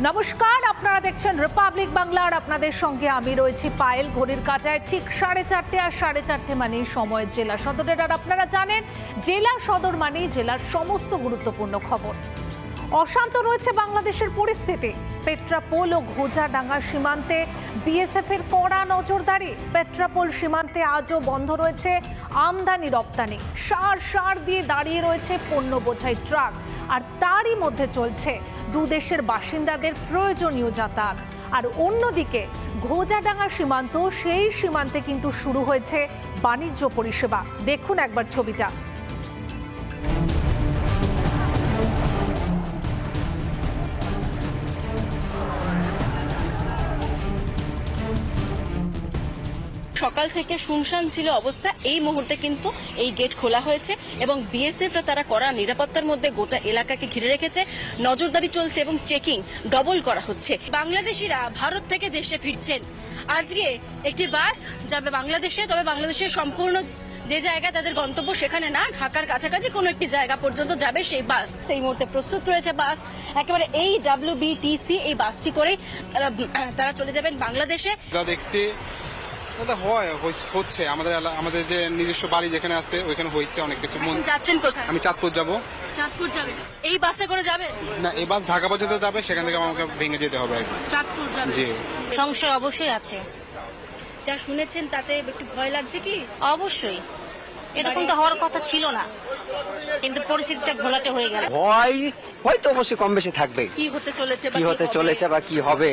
নমস্কার, আপনারা দেখছেন রিপাবলিক বাংলা আর আপনাদের সঙ্গে আমি রয়েছি পায়েল। ঘড়ির কাঁটায় ঠিক 4:30 আর 4:30 মানেই সময় জেলা সদরের। আর আপনারা জানেন জেলা সদর মানেই জেলার সমস্ত গুরুত্বপূর্ণ খবর। অশান্ত রয়েছে বাংলাদেশের পরিস্থিতি। পেট্রাপোল ও ঘোজাডাঙ্গা সীমান্তে বিএসএফ এর কড়া নজরদারি। পেট্রাপোল সীমান্তে আজও বন্ধ রয়েছে আমদানি রপ্তানি। সার দিয়ে দাঁড়িয়ে রয়েছে পণ্য বোঝাই ট্রাক। আর তারই মধ্যে চলছে দু দেশের বাসিন্দাদের প্রয়োজনীয় যাতায়াত। আর অন্যদিকে ঘোজাডাঙ্গা সীমান্ত, সেই সীমান্তে কিন্তু শুরু হয়েছে বাণিজ্য পরিষেবা। দেখুন একবার ছবিটা। সকাল থেকে শুনশান ছিল অবস্থা। এই মুহূর্তে কিন্তু এই গেট খোলা হয়েছে এবং বিএসএফরা তারা কড়া নিরাপত্তার মধ্যে গোটা এলাকাকে ঘিরে রেখেছে। নজরদারি চলছে এবং চেকিং ডবল করা হচ্ছে। বাংলাদেশিরা ভারত থেকে দেশে ফিরছেন। আজকে একটি বাস যাবে বাংলাদেশে, তবে বাংলাদেশের সম্পূর্ণ যে জায়গায় তাদের গন্তব্য সেখানে না, ঢাকার কাছাকাছি কোনো একটি জায়গা পর্যন্ত যাবে সেই বাস। সেই মুহূর্তে প্রস্তুত রয়েছে বাস একেবারে এই WBTC এই বাসটি করে তারা চলে যাবেন বাংলাদেশে। যা দেখছি হচ্ছে আমাদের যে নিজস্ব বাড়ি যেখানে আছে ওইখানে হয়েছে অনেক কিছু। যাচ্ছেন কোথায়? আমি চাঁদপুর যাবো। চাঁদপুর যাবেন? এই বাসে করে যাবে না, এই বাস ঢাকা পর্যন্ত যাবে, সেখান থেকে আমাকে ভেঙে যেতে হবে। চাঁদপুর যাবে? জি। সংশয় অবশ্যই আছে। যা শুনেছেন তাতে একটু ভয় লাগছে কি? অবশ্যই, এরকম তো হওয়ার কথা ছিল না, কিন্তু পরিস্থিতিটা ঘোলাটে হয়ে গেল। ভয় হয়তো অবশ্যই কম বেশি থাকবে। কি হতে চলেছে বা কি হবে।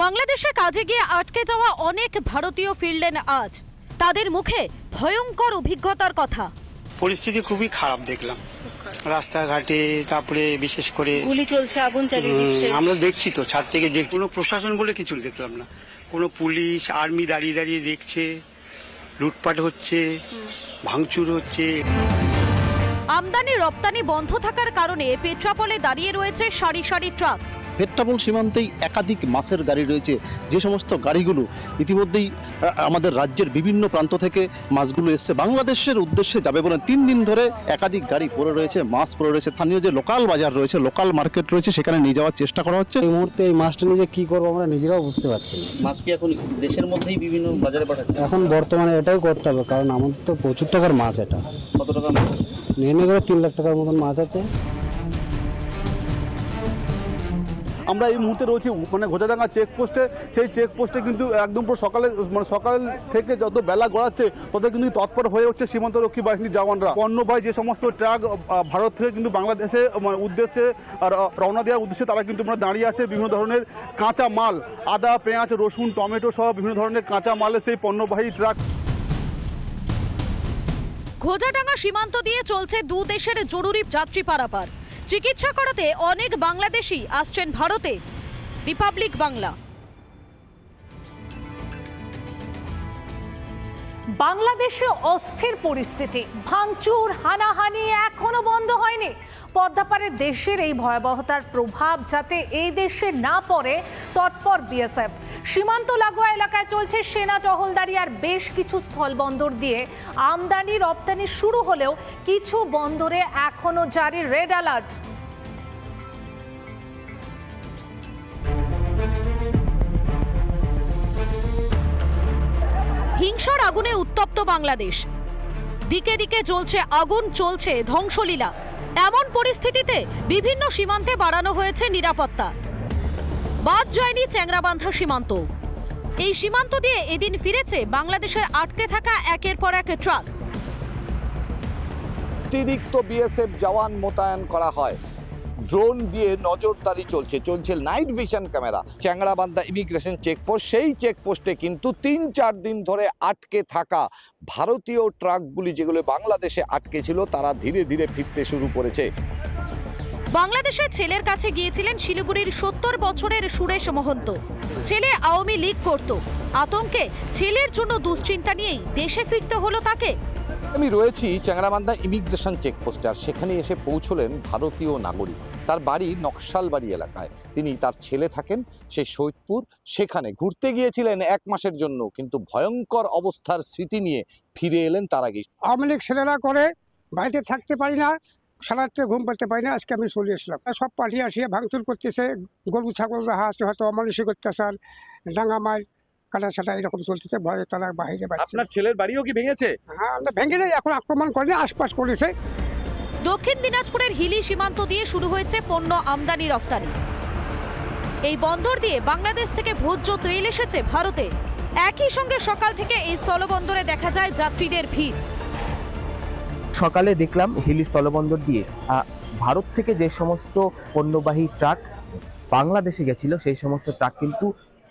বাংলাদেশে কাজে গিয়ে আটকে যাওয়া অনেক ভারতীয় ফিরলেন আজ। তাদের মুখে ভয়ঙ্কর অভিজ্ঞতার কথা। পরিস্থিতি খুবই খারাপ দেখলাম রাস্তাঘাটে, তারপরে বিশেষ করে গুলি চলছে, আগুন চালিয়ে দিচ্ছে। আমরা দেখছি তো, ছাদ থেকে দেখছি। কোনো প্রশাসন বলে কিছু দেখলাম না। কোনো পুলিশ আর্মি দাঁড়িয়ে দাঁড়িয়ে দেখছে। লুটপাট হচ্ছে, ভাঙচুর হচ্ছে। আমদানি রপ্তানি বন্ধ থাকার কারণে পেট্রাপোলে দাঁড়িয়ে রয়েছে সারি সারি ট্রাক। পেট্রাপোল সীমান্তেই একাধিক মাছের গাড়ি রয়েছে, যে সমস্ত গাড়িগুলো ইতিমধ্যেই আমাদের রাজ্যের বিভিন্ন প্রান্ত থেকে মাছগুলো এসছে বাংলাদেশের উদ্দেশ্যে যাবে বলে 3 দিন ধরে একাধিক গাড়ি পড়ে রয়েছে, মাছ পড়ে রয়েছে। স্থানীয় যে লোকাল বাজার রয়েছে, লোকাল মার্কেট রয়েছে, সেখানে নিয়ে যাওয়ার চেষ্টা করা হচ্ছে। এই মুহূর্তে এই মাছটা নিয়ে কি করবো আমরা নিজেরাও বুঝতে পারছি না। মাছ কি এখন দেশের মধ্যেই বিভিন্ন বাজারে পাঠাচ্ছে? এখন বর্তমানে এটাই করতে হবে, কারণ আমাদের তো প্রচুর টাকার মাছ। এটা কত টাকা মাছ? নিয়ে করে 3 লাখ টাকার মতন মাছ আছে। আমরা এই মুহূর্তে রয়েছি ঘোজাডাঙ্গা চেকপোস্টে। সেই চেকপোস্টে কিন্তু একদম পুরো সকাল থেকে যত বেলা গড়াচ্ছে তত কিন্তু তৎপর হয়ে উঠছে সীমান্তরক্ষী বাহিনীর জওয়ানরা। পণ্যবাহী যে সমস্ত ট্রাক ভারত থেকে কিন্তু বাংলাদেশে উদ্দেশ্যে রওনা দেওয়ার উদ্দেশ্যে তারা কিন্তু দাঁড়িয়ে আছে। বিভিন্ন ধরনের কাঁচা মাল, আদা, পেঁয়াজ, রসুন, টমেটো সহ বিভিন্ন ধরনের কাঁচা মালের সেই পণ্যবাহী ট্রাক। ঘোজাডাঙ্গা সীমান্ত দিয়ে চলছে দু দেশের জরুরি যাত্রী পারাপার। চিকিৎসা করাতে অনেক বাংলাদেশি আসছেন ভারতে। রিপাবলিক বাংলা। বাংলাদেশে অস্থির পরিস্থিতি, ভাঙচুর, হানাহানি এখনো বন্ধ হয়নি। পদ্মাপাড়ে দেশের এই ভয়াবহতার প্রভাব যাতে এই দেশে না পড়ে তৎপর বিএসএফ। সীমান্ত লাগোয়া এলাকায় চলছে সেনা টহলদারি। আর বেশ কিছু স্থলবন্দর দিয়ে আমদানি রপ্তানি শুরু হলেও কিছু বন্দরে এখনো জারি রেড অ্যালার্ট। হিংসার আগুনে উত্তপ্ত বাংলাদেশ। দিকে দিকে জ্বলছে আগুন, চলছে ধ্বংসলীলা। এমন পরিস্থিতিতে বিভিন্ন সীমান্তে বাড়ানো হয়েছে নিরাপত্তা। বাদ যায়নি চ্যাংরাবান্ধা সীমান্ত। এই সীমান্ত দিয়ে এদিন ফিরেছে বাংলাদেশের আটকে থাকা একের পর এক ট্রাক। অতিরিক্ত বিএসএফ জওয়ান মোতায়েন করা হয়। ড্রোন দিয়ে নজরদারি চলছে night vision camera. Changrabandha immigration checkpost, সেই চেকপোস্টে কিন্তু 3-4 দিন ধরে আটকে থাকা ভারতীয় ট্রাকগুলি যেগুলো বাংলাদেশে আটকে ছিল তারা ধীরে ধীরে ফিরতে শুরু করেছে। বাংলাদেশের ছেলের কাছে গিয়েছিলেন শিলিগুড়ির 70 বছরের সুরেশ মহন্ত। ছেলে আওয়ামী লীগ করত। আতঙ্কে ছেলের জন্য দুশ্চিন্তা নিয়েই দেশে ফিরতে হলো তাকে। আমি রয়েছি চ্যাংরাবান্ধা ইমিগ্রেশন চেকপোস্টে, আর সেখানে এসে পৌঁছলেন ভারতীয় নাগরিক। তার বাড়ি নকশালবাড়ি এলাকায়। তিনি তার ছেলে থাকেন সেই সৈয়দপুর। সেখানে ঘুরতে গিয়েছিলেন 1 মাসের জন্য, কিন্তু ভয়ঙ্কর অবস্থার স্মৃতি নিয়ে ফিরে এলেন তার আগে। আওয়ামী লীগ ছেলেরা করে, বাড়িতে থাকতে পারি না, সারা রাত্রে ঘুম পাতে পারি না, আজকে আমি চলে আসলাম। সব পার্টি আসিয়ে ভাঙচুর করতেছে, গরু ছাগল রাহা আছে, হয়তো অমানুষিক অত্যাচার, ডাঙ্গা মার কাটা ছাটা এরকম চলতেছে, ভয়ে তারা বাইরে বাড়ছে। আপনার ছেলের বাড়িও কি ভেঙেছে? হ্যাঁ, ভেঙে নেই, এখন আক্রমণ করেনি, আশপাশ করেছে। দক্ষিণ দিনাজপুরের হিলি সীমান্ত দিয়ে শুরু হয়েছে পণ্য আমদানি রফতানি। এই বন্দর দিয়ে বাংলাদেশ থেকে ভোজ্য তেল এসেছে ভারতে। একই সঙ্গে সকাল থেকে এই স্থলবন্দরে দেখা যায় যাত্রীদের ভিড়। সকালে দেখলাম হিলি স্থলবন্দর দিয়ে ভারত থেকে যে সমস্ত পণ্যবাহী ট্রাক বাংলাদেশে গেছিল সেই সমস্ত ট্রাক কিন্তু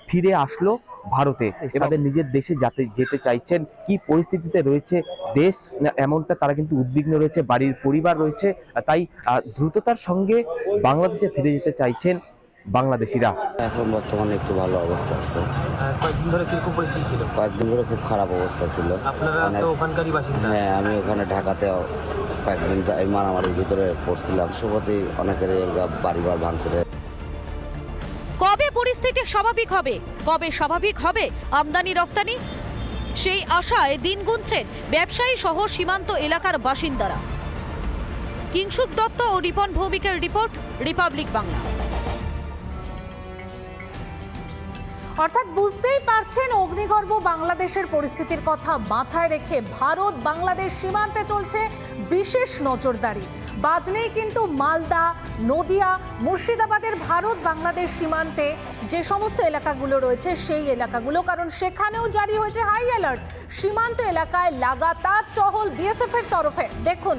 ফিরে আসলো ভারতে। তাদের নিজের দেশে যেতে চাইছেন, কি পরিস্থিতিতে রয়েছে দেশ এমনটা তারা কিন্তু উদ্বিগ্ন রয়েছে, বাড়ির পরিবার রয়েছে, তাই দ্রুততার সঙ্গে বাংলাদেশে ফিরে যেতে চাইছেন বাংলাদেশিরা। এখন বর্তমানে একটু ভালো অবস্থা আছে। কয়েকদিন ধরে কিরকম পরিস্থিতি ছিল? কয়েকদিন ধরে খুব খারাপ অবস্থা ছিল। আপনারা তো ওখানকারই বাসিন্দা? হ্যাঁ, আমি ওখানে ঢাকাতে কয়েকদিন মারামারির ভিতরে পড়ছিলাম, শুভতেই অনেকের বাড়িঘর ভাঙচুরে। কবে পরিস্থিতি স্বাভাবিক হবে, কবে স্বাভাবিক হবে আমদানি রপ্তানি, সেই আশায় দিন গুনছেন ব্যবসায়ী সহ সীমান্ত এলাকার বাসিন্দারা। কিংশুক দত্ত ও রিপন ভৌমিকের রিপোর্ট, রিপাবলিক বাংলা। অর্থাৎ বুঝতেই পারছেন অগ্নিগর্ভ বাংলাদেশের পরিস্থিতির কথা মাথায় রেখে ভারত বাংলাদেশ সীমান্তে চলছে বিশেষ নজরদারি। বাদ নেই কিন্তু মালদা, নদিয়া, মুর্শিদাবাদের ভারত বাংলাদেশ সীমান্তে যে সমস্ত এলাকাগুলো রয়েছে সেই এলাকাগুলো, কারণ সেখানেও জারি হয়েছে হাই অ্যালার্ট। সীমান্ত এলাকায় লাগাতার টহল বিএসএফ এর তরফে। দেখুন,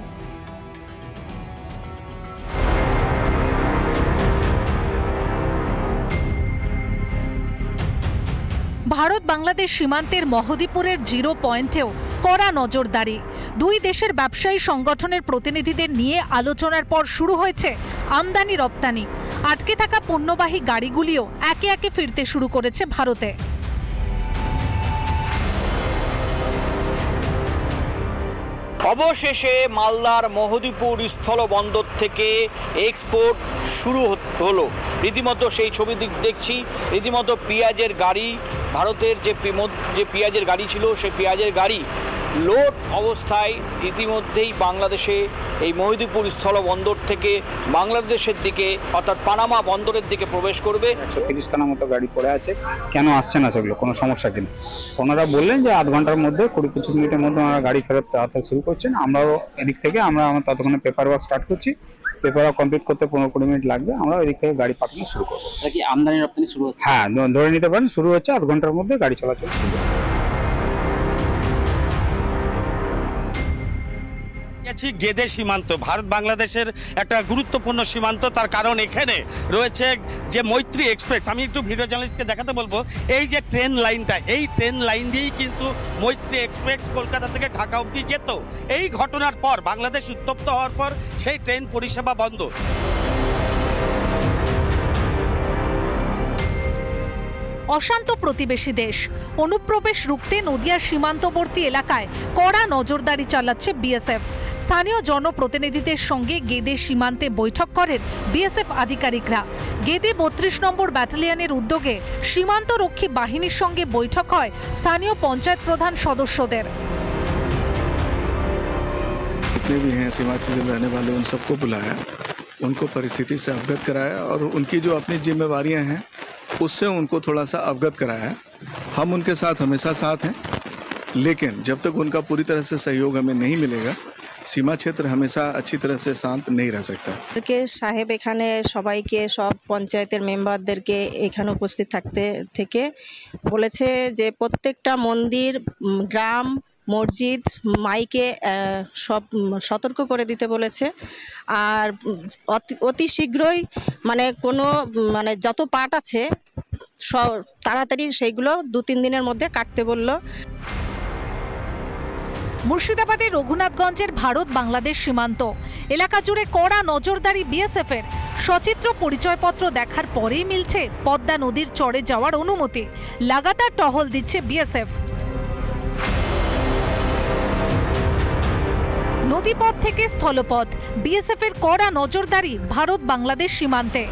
ভারত বাংলাদেশ সীমান্তের মহদীপুরের জিরো পয়েন্টেও কড়া নজরদারি। দুই দেশের ব্যবসায়ী সংগঠনের প্রতিনিধিদের নিয়ে আলোচনার পর শুরু হয়েছে আমদানি রপ্তানি। আটকে থাকা পণ্যবাহী গাড়িগুলিও একে একে ফিরতে শুরু করেছে ভারতে। অবশেষে মালদার মহদীপুর স্থলবন্দর থেকে এক্সপোর্ট শুরু হলো। রীতিমতো সেই ছবি দেখছি, রীতিমতো পেঁয়াজের গাড়ি, ভারতের যে পেঁয়াজের গাড়ি ছিল সেই পেঁয়াজের গাড়ি লোড অবস্থায় ইতিমধ্যেই বাংলাদেশে এই মহদীপুর স্থলবন্দর থেকে বাংলাদেশের দিকে অর্থাৎ পানামা বন্দরের দিকে প্রবেশ করবে। 130খানা মতো গাড়ি পড়ে আছে, কেন আসছে না সেগুলো, কোনো সমস্যা কিনা। ওনারা বললেন যে আধ ঘন্টার মধ্যে 20-25 মিনিটের মধ্যে ওনারা গাড়ি ফেরত হাতে শুরু করছেন। আমরাও এদিক থেকে আমরা ততক্ষণে পেপার ওয়ার্ক স্টার্ট করছি। পেপার ওয়ার্ক কমপ্লিট করতে 15-20 মিনিট লাগবে, আমরা এদিক থেকে গাড়ি পাঠানো শুরু করবো। কি আমদানি রপ্তানি শুরু হচ্ছে? হ্যাঁ, ধরে নিতে পারেন শুরু হচ্ছে, আধ ঘন্টার মধ্যে গাড়ি চলাচল শুরু হবে। গেদে সীমান্ত ভারত বাংলাদেশের একটা গুরুত্বপূর্ণ সীমান্ত, তার কারণ এখানে রয়েছে যে মৈত্রী এক্সপ্রেস। আমি একটু ভিডিও জার্নালিস্টকে দেখাতে বলবো, এই যে ট্রেন লাইনটা, এই ট্রেন লাইন দিয়েই কিন্তু মৈত্রী এক্সপ্রেস কলকাতা থেকে ঢাকা অবধি যেত। এই ঘটনার পর বাংলাদেশ উত্তপ্ত হওয়ার পর সেই ট্রেন পরিষেবা বন্ধ। অশান্ত প্রতিবেশী দেশ, অনুপ্রবেশ রুখতে নদিয়ার সীমান্তবর্তী এলাকায় কড়া নজরদারি চালাচ্ছে বিএসএফ। স্থানীয় জনপ্রতিনিধিদের সঙ্গে গেদে সীমান্তে বৈঠক করেন বিএসএফ আধিকারিকরা। গেদে 32 নম্বর ব্যাটালিয়নের উদ্যোগে সীমান্তরক্ষী বাহিনীর সঙ্গে বৈঠক হয় স্থানীয় পঞ্চায়েত প্রধান সদস্যদের। जितने भी हैं सीमांचल में रहने वाले उन सबको बुलाया, उनको परिस्थिति से अवगत कराया और उनकी जो अपनी जिम्मेवारियां हैं उससे उनको थोड़ा सा अवगत कराया। हम उनके साथ हमेशा साथ हैं, लेकिन जब तक उनका पूरी तरह से सहयोग हमें नहीं मिलेगा সীমা ক্ষেত্র हमेशा अच्छी तरह से शांत नहीं रह सकता। সাহেব এখানে সবাইকে, সব পঞ্চায়েতের মেম্বারদেরকে এখানে উপস্থিত থাকতে থেকে বলেছে যে প্রত্যেকটা মন্দির, গ্রাম, মসজিদ মাইকে সব সতর্ক করে দিতে বলেছে। আর অতি শীঘ্রই কোনো যত পার্ট আছে সব তাড়াতাড়ি সেইগুলো 2-3 দিনের মধ্যে কাটতে বলল। মুর্শিদাবাদের রঘুনাথগঞ্জের ভারত বাংলাদেশ সীমান্ত এলাকা জুড়ে কড়া নজরদারি বিএসএফ এর। সচিত্র পরিচয়পত্র দেখার পরেই মিলছে পদ্মা নদীর চরে যাওয়ার অনুমতি। লাগাতার টহল দিচ্ছে বিএসএফ। নদীপথ থেকে স্থলপথ, বিএসএফ এর কড়া নজরদারি ভারত বাংলাদেশ সীমান্তে।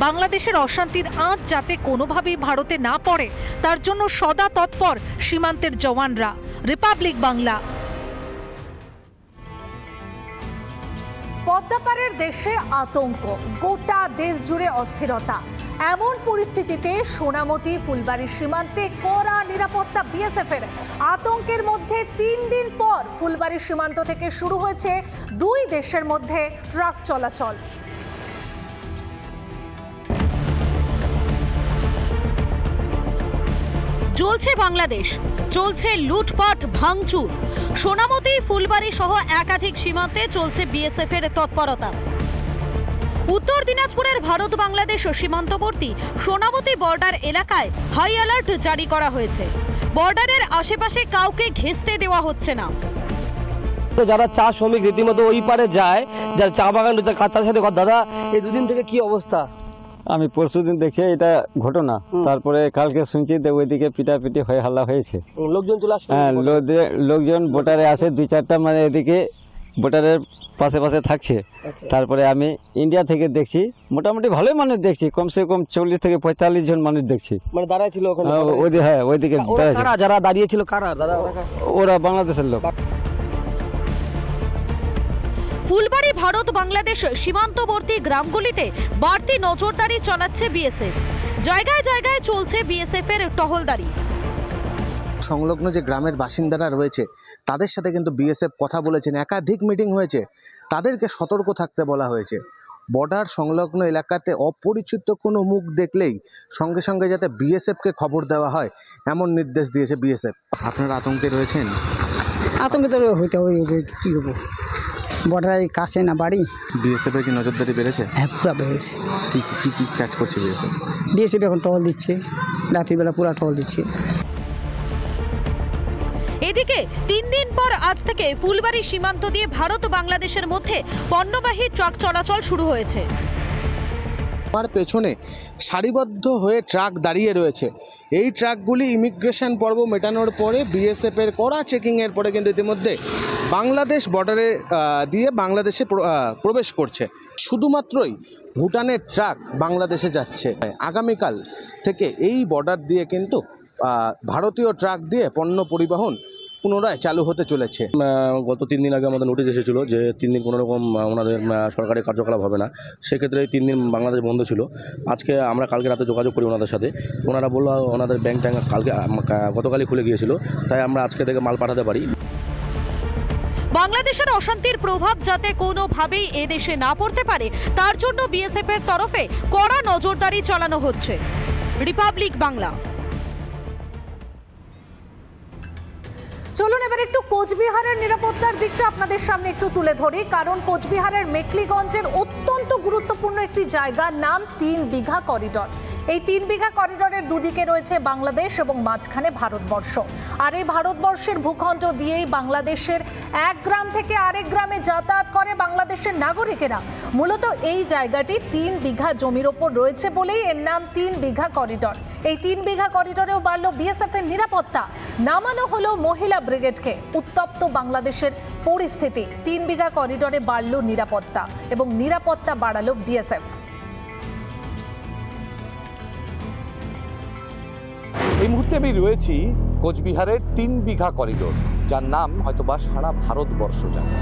বাংলাদেশের অশান্তির আঁচ যাতে কোনোভাবেই ভারতে না পড়ে তার জন্য সদা তৎপর সীমান্তের জওয়ানরা। রিপাবলিক বাংলা। পদ্মাপাড়ের দেশে আতঙ্ক, গোটা দেশ জুড়ে অস্থিরতা। এমন পরিস্থিতিতে সোনামতি ফুলবাড়ির সীমান্তে কড়া নিরাপত্তা বিএসএফের। আতঙ্কের মধ্যে 3 দিন পর ফুলবাড়ির সীমান্ত থেকে শুরু হয়েছে দুই দেশের মধ্যে ট্রাক চলাচল। চলছে বাংলাদেশ, চলছে লুটপাট ভাঙচুর। সোনামতি ফুলবাড়ি সহ একাধিক সীমান্তে চলছে বিএসএফ এর তৎপরতা। উত্তর দিনাজপুরের ভারত বাংলাদেশ সীমান্তবর্তী সোনামতি বর্ডার এলাকায় হাই অ্যালার্ট জারি করা হয়েছে। বর্ডারের আশেপাশে কাউকে ঘেঁষতে দেওয়া হচ্ছে না। তো যারা চা শ্রমিক রীতিমতো ওই পারে যায়, যারা চা বাগান তার সাথে দাদা এই দুদিন থেকে কি অবস্থা? আমি পরশুদিন দেখে এটা ঘটনা, তারপরে কালকে শুনছি ওইদিকে পিটাপিটি হয়ে হাল্লা হয়েছে। লোকজন চলে আসছে, হ্যাঁ লোকজন বোটারে আসে 2-4টা, মানে এদিকে বোটারের পাশে পাশে থাকছে। তারপরে আমি ইন্ডিয়া থেকে দেখছি মোটামুটি ভালোই মানুষ দেখছি, কমসে কম 40 থেকে 45 জন মানুষ দেখছি, মানে দাঁড়ায় ছিল ওখানে। হ্যাঁ ওইদিকে যারা দাঁড়িয়েছিল কারা দাদা? ওরা বাংলাদেশের লোক। ফুলবাড়ি ভারত বাংলাদেশ সীমান্তবর্তী গ্রামগুলিতে বাড়তি নজরদারি চালাচ্ছে বিএসএফ। জায়গায় জায়গায় চলছে বিএসএফ এর টহলদারি। সংলগ্ন যে গ্রামের বাসিন্দারা রয়েছে তাদের সাথে কিন্তু বিএসএফ কথা বলেছেন, একাধিক মিটিং হয়েছে, তাদেরকে সতর্ক থাকতে বলা হয়েছে। বর্ডার সংলগ্ন এলাকাতে অপরিচিত কোনো মুখ দেখলেই সঙ্গে সঙ্গে যাতে বিএসএফকে খবর দেওয়া হয় এমন নির্দেশ দিয়েছে বিএসএফ। আপনারা আতঙ্কে রয়েছেন? আতঙ্কে তো হইতে হবে, কী করবো, বর্ডারের কাছে না বাড়ি। বিএসএফের কি নজরদারি বেড়েছে? হ্যাঁ, পুরো বেড়েছে। কি কাজ করছে বিএসএফ? বিএসএফ এখন টহল দিচ্ছে, রাত্রিবেলা পুরো টহল দিচ্ছে। এদিকে 3 দিন পর আজ থেকে ফুলবাড়ি সীমান্ত দিয়ে ভারত বাংলাদেশের মধ্যে পণ্যবাহী ট্রাক চলাচল শুরু হয়েছে। আমার পেছনে সারিবদ্ধ হয়ে ট্রাক দাঁড়িয়ে রয়েছে। এই ট্রাকগুলি ইমিগ্রেশন পর্ব মেটানোর পরে বিএসএফের কড়া চেকিংয়ের পরে কিন্তু ইতিমধ্যে বাংলাদেশ বর্ডারে দিয়ে বাংলাদেশে প্রবেশ করছে। শুধুমাত্রই ভুটানের ট্রাক বাংলাদেশে যাচ্ছে। আগামীকাল থেকে এই বর্ডার দিয়ে কিন্তু ভারতীয় ট্রাক দিয়ে পণ্য পরিবহন পুনরায় চালু হতে চলেছে। গত 3 দিন আগে আমাদের নোটিশ এসেছিল যে 3 দিন কোনো রকম ওনাদের সরকারি কার্যকলাপ হবে না। সেক্ষেত্রে এই 3 দিন বাংলাদেশ বন্ধ ছিল। আজকে আমরা কালকে রাতে যোগাযোগ করি ওনাদের সাথে, ওনারা বললো ওনাদের ব্যাংক ট্যাঙ্ক গতকালই খুলে গিয়েছিল, তাই আমরা আজকে থেকে মাল পাঠাতে পারি। বাংলাদেশের অশান্তির প্রভাব যাতে কোনোভাবেই এদেশে না পড়তে পারে তার জন্য বিএসএফ এর তরফে কড়া নজরদারি চালানো হচ্ছে। রিপাবলিক বাংলা। চলুন এবার একটু কোচবিহারের নিরাপত্তার দিকটা আপনাদের সামনে একটু তুলে ধরি, কারণ কোচবিহারের মেখলিগঞ্জের অত্যন্ত গুরুত্বপূর্ণ একটি জায়গার নাম 3 বিঘা করিডর। এই 3 বিঘা করিডরের দুদিকে রয়েছে বাংলাদেশ এবং মাঝখানে ভারতবর্ষ। আর এই ভারতবর্ষের ভূখণ্ড দিয়েই বাংলাদেশের এক গ্রাম থেকে আরেক গ্রামে যাতায়াত করে বাংলাদেশের নাগরিকেরা। মূলত এই জায়গাটি 3 বিঘা জমির ওপর রয়েছে বলেই এর নাম 3 বিঘা করিডর। এই 3 বিঘা করিডরেও বাড়ল বিএসএফ এর নিরাপত্তা। নামানো হলো মহিলা ব্রিগেডকে। উত্তপ্ত বাংলাদেশের পরিস্থিতি, 3 বিঘা করিডরে বাড়ল নিরাপত্তা এবং নিরাপত্তা বাড়ালো বিএসএফ। এই মুহূর্তে আমি রয়েছি কোচবিহারের 3 বিঘা করিডোর, যার নাম হয়তোবা সারা ভারতবর্ষ জানে।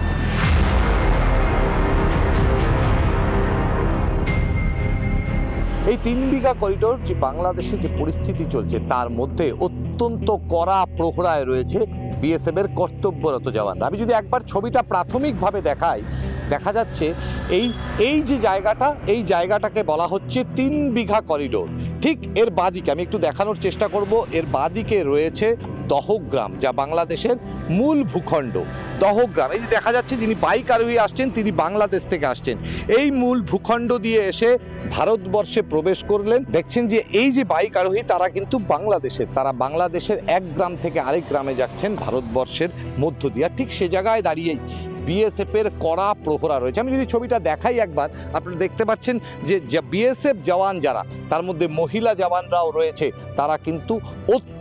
এই 3 বিঘা করিডোর যে বাংলাদেশে যে পরিস্থিতি চলছে তার মধ্যে অত্যন্ত কড়া প্রহরায় রয়েছে বিএসএফ এর কর্তব্যরত জওয়ানরা। আমি যদি একবার ছবিটা প্রাথমিকভাবে দেখাই, দেখা যাচ্ছে এই যে জায়গাটা, এই জায়গাটাকে বলা হচ্ছে 3 বিঘা করিডোর। ঠিক এর বাদিকে আমি একটু দেখানোর চেষ্টা করব, এর বাদিকে রয়েছে দহগ্রাম, যা বাংলাদেশের মূল ভূখণ্ড। দহগ্রাম, এই যে দেখা যাচ্ছে যিনি বাইক আরোহী আসছেন তিনি বাংলাদেশ থেকে আসছেন। এই মূল ভূখণ্ড দিয়ে এসে ভারতবর্ষে প্রবেশ করলেন। দেখছেন যে এই যে বাইক আরোহী তারা কিন্তু তারা বাংলাদেশের এক গ্রাম থেকে আরেক গ্রামে যাচ্ছেন ভারতবর্ষের মধ্য দিয়ে। ঠিক সে জায়গায় দাঁড়িয়েই বিএসএফ এর কড়া প্রহরা রয়েছে। আমি যদি ছবিটা দেখাই একবার, আপনারা দেখতে পাচ্ছেন যে বিএসএফ জওয়ান যারা, তার মধ্যে মহিলা জওয়ানরাও রয়েছে, তারা কিন্তু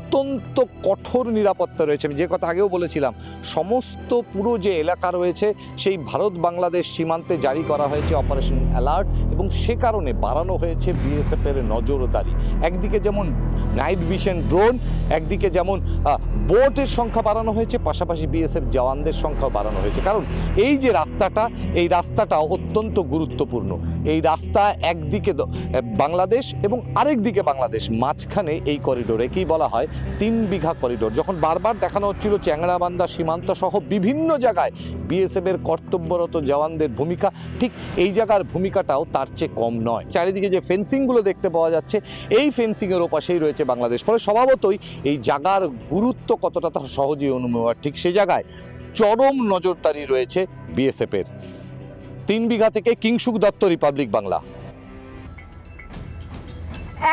অত্যন্ত কঠোর নিরাপত্তা রয়েছে। আমি যে কথা আগেও বলেছিলাম, সমস্ত পুরো যে এলাকা রয়েছে সেই ভারত বাংলাদেশ সীমান্তে জারি করা হয়েছে অপারেশন অ্যালার্ট, এবং সে কারণে বাড়ানো হয়েছে বিএসএফের নজরদারি। একদিকে যেমন নাইট ভিশন ড্রোন, একদিকে যেমন বোটের সংখ্যা বাড়ানো হয়েছে, পাশাপাশি বিএসএফ জওয়ানদের সংখ্যাও বাড়ানো হয়েছে। কারণ এই যে রাস্তাটা, এই রাস্তাটা অত্যন্ত গুরুত্বপূর্ণ। এই রাস্তা একদিকে বাংলাদেশ এবং আরেক দিকে বাংলাদেশ, মাঝখানে এই করিডোর, একেই বলা হয় 3 বিঘা করিডোর। যখন বারবার দেখানো হচ্ছিল চ্যাংড়াবান্ধা সীমান্ত সহ বিভিন্ন জায়গায় বিএসএফের কর্তব্যরত জওয়ানদের ভূমিকা, ঠিক এই জায়গার ভূমিকাটাও তার চেয়ে কম নয়। চারিদিকে যে ফেন্সিংগুলো দেখতে পাওয়া যাচ্ছে, এই ফেন্সিংয়ের ওপাশেই রয়েছে বাংলাদেশ। ফলে স্বভাবতই এই জায়গার গুরুত্ব কতটা তা সহজেই অনুমেয়। ঠিক সে জায়গায় চরম নজরদারি রয়েছে বিএসএফের। 3 বিঘা থেকে কিংসুক দত্ত, রিপাবলিক বাংলা।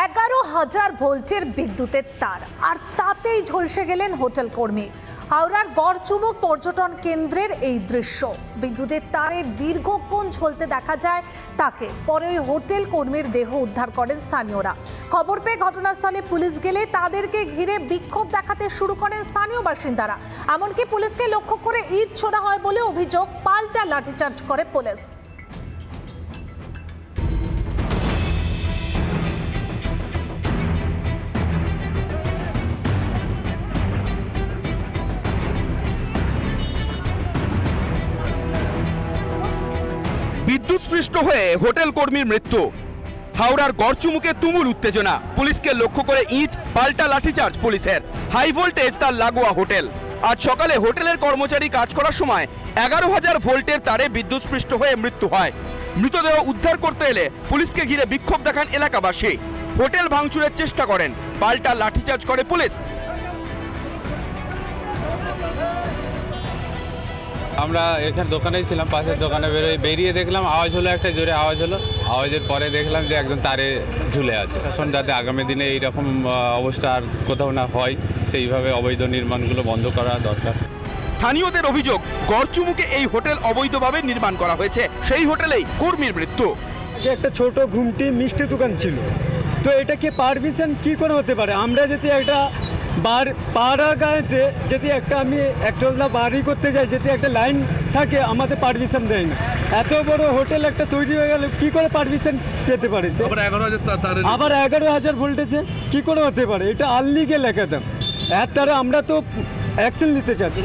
11,000 ভোল্টের বিদ্যুতের তার, আর তাতেই ঝলসে গেলেন হোটেল কর্মী। হাওড়ার গড়চুমুক পর্যটন কেন্দ্রের এই দৃশ্য, বিদ্যুতের তারে দীর্ঘক্ষণ ঝলতে দেখা যায় তাকে। পরে ওই হোটেল কর্মীর দেহ উদ্ধার করেন স্থানীয়রা। খবর পেয়ে ঘটনাস্থলে পুলিশ গেলে তাদেরকে ঘিরে বিক্ষোভ দেখাতে শুরু করেন স্থানীয় বাসিন্দারা। এমনকি পুলিশকে লক্ষ্য করে ইট ছোড়া হয় বলে অভিযোগ, পাল্টা লাঠিচার্জ করে পুলিশ। বিদ্যুৎস্পৃষ্ট হয়ে হোটেল কর্মীর মৃত্যু। হাওড়ার গড়চুমুকে তুমুল উত্তেজনা, পুলিশকে লক্ষ্য করে ইট, পাল্টা লাঠিচার্জ পুলিশের। হাই ভোল্টেজ তার লাগোয়া হোটেল। আজ সকালে হোটেলের কর্মচারী কাজ করার সময় 11,000 ভোল্টের তারে বিদ্যুৎস্পৃষ্ট হয়ে মৃত্যু হয়। মৃতদেহ উদ্ধার করতে এলে পুলিশকে ঘিরে বিক্ষোভ দেখান এলাকাবাসী। হোটেল ভাঙচুরের চেষ্টা করেন, পাল্টা লাঠিচার্জ করে পুলিশ। আমরা এখানে দোকানেই ছিলাম, পাশের দোকানে বেরিয়ে দেখলাম আওয়াজ হলো, একটা জোরে আওয়াজ হলো। আওয়াজের পরে দেখলাম যে একদম তারে ঝুলে আছে। এখন যাতে আগামী দিনে এইরকম অবস্থা আর কোথাও না হয়, সেইভাবে অবৈধ নির্মাণগুলো বন্ধ করা দরকার। স্থানীয়দের অভিযোগ, গড়চুমুকে এই হোটেল অবৈধভাবে নির্মাণ করা হয়েছে। সেই হোটেলেই কর্মীর মৃত্যু। একটা ছোট ঘুমটি মিষ্টি দোকান ছিল, তো এটা কি পারমিশন কি করে হতে পারে? আমরা যদি একটা পাড়া গাঁয়েতে যদি আমি একতলা বাড়ি করতে যাই, যদি একটা লাইন থাকে, আমাদের পারমিশন দেয় না। এত বড় হোটেল একটা তৈরি হয়ে গেলে কি করে পারমিশন পেতে পারে? আবার 11,000 ভোল্টেজে কি করে হতে পারে? এটা আনলিগেল একদম। এর দ্বারা আমরা তো অ্যাকশন নিতে চাচ্ছি।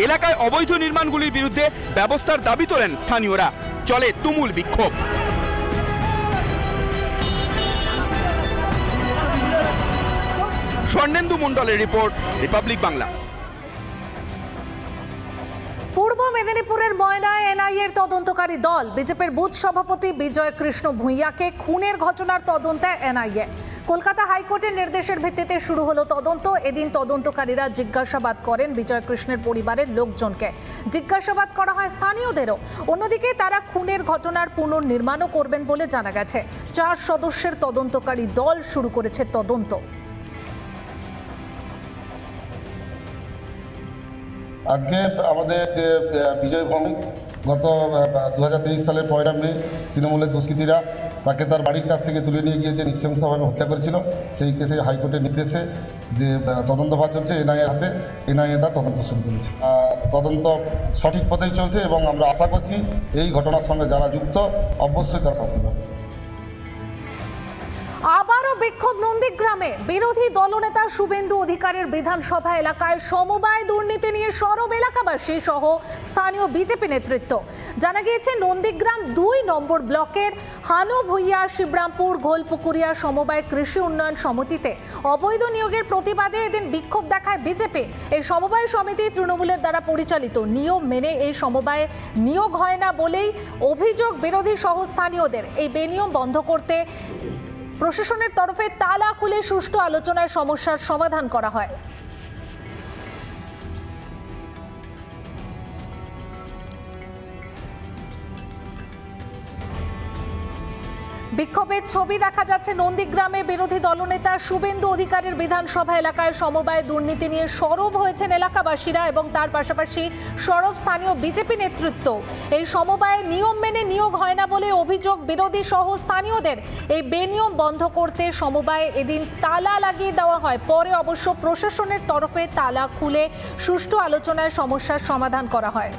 এলাকায় অবৈধ নির্মাণগুলির বিরুদ্ধে ব্যবস্থার দাবি তোলেন স্থানীয়রা। চলে তুমুল বিক্ষোভ। স্বর্ণেন্দু মণ্ডলের রিপোর্ট, রিপাবলিক বাংলা। পূর্ব মেদিনীপুরের ময়নায় এনআইএর তদন্তকারী দল বিজেপির বুথ সভাপতি বিজয় কৃষ্ণ ভূঁইয়াকে খুনের ঘটনার তদন্তে এনআইএ। কলকাতা হাইকোর্টের নির্দেশের ভিত্তিতে শুরু হলো তদন্ত। এদিন তদন্তকারীরা জিজ্ঞাসাবাদ করেন বিজয় কৃষ্ণের পরিবারের লোকজনকে। জিজ্ঞাসাবাদ করা হয় স্থানীয়দেরও। অন্যদিকে তারা খুনের ঘটনার পুনর্নির্মাণও করবেন বলে জানা গেছে। 4 সদস্যের তদন্তকারী দল শুরু করেছে তদন্ত। আজকে আমাদের যে বিজয় ভৌমিক গত 2023 সালের 1 মে তৃণমূলের দুষ্কৃতীরা তাকে তার বাড়ির কাছ থেকে তুলে নিয়ে গিয়ে যে নৃশংসভাবে হত্যা করেছিল, সেই কেসে হাইকোর্টের নির্দেশে যে তদন্তভার চলছে এনআইএর হাতে, এনআইএ তার তদন্ত শুরু করেছে। তদন্ত সঠিক পথেই চলছে এবং আমরা আশা করছি এই ঘটনার সঙ্গে যারা যুক্ত অবশ্যই তার শাস্তি পাবে। আবারও বিক্ষোভ নন্দীগ্রামে। বিরোধী দলনেতা শুভেন্দু অধিকারের বিধানসভা এলাকায় সমবায় দুর্নীতি নিয়ে সরব এলাকাবাসী সহ স্থানীয় বিজেপি নেতৃত্ব। জানা গিয়েছে নন্দীগ্রাম 2 নম্বর ব্লকের হানু ভুইয়া শিবরামপুর ঘোলপুকুরিয়া সমবায় কৃষি উন্নয়ন সমিতিতে অবৈধ নিয়োগের প্রতিবাদে এদিন বিক্ষোভ দেখায় বিজেপি। এই সমবায় সমিতি তৃণমূলের দ্বারা পরিচালিত। নিয়ম মেনে এই সমবায়ে নিয়োগ হয় না বলেই অভিযোগ বিরোধী সহ স্থানীয়দের। এই বেনিয়ম বন্ধ করতে প্রশাসনের তরফে তালা খুলে সুষ্ঠু আলোচনায় সমস্যার সমাধান করা হয়। বিক্ষোভের ছবি দেখা যাচ্ছে নন্দীগ্রামে। বিরোধী দলনেতা শুভেন্দু অধিকারীর বিধানসভা এলাকায় সমবায় দুর্নীতি নিয়ে সরব হয়েছেন এলাকাবাসীরা এবং তার পাশাপাশি সরব স্থানীয় বিজেপি নেতৃত্ব। এই সমবায়ে নিয়ম মেনে নিয়োগ হয় না বলে অভিযোগ বিরোধী সহ স্থানীয়দের। এই বেনিয়ম বন্ধ করতে সমবায়ে এদিন তালা লাগিয়ে দেওয়া হয়। পরে অবশ্য প্রশাসনের তরফে তালা খুলে সুষ্ঠু আলোচনায় সমস্যার সমাধান করা হয়।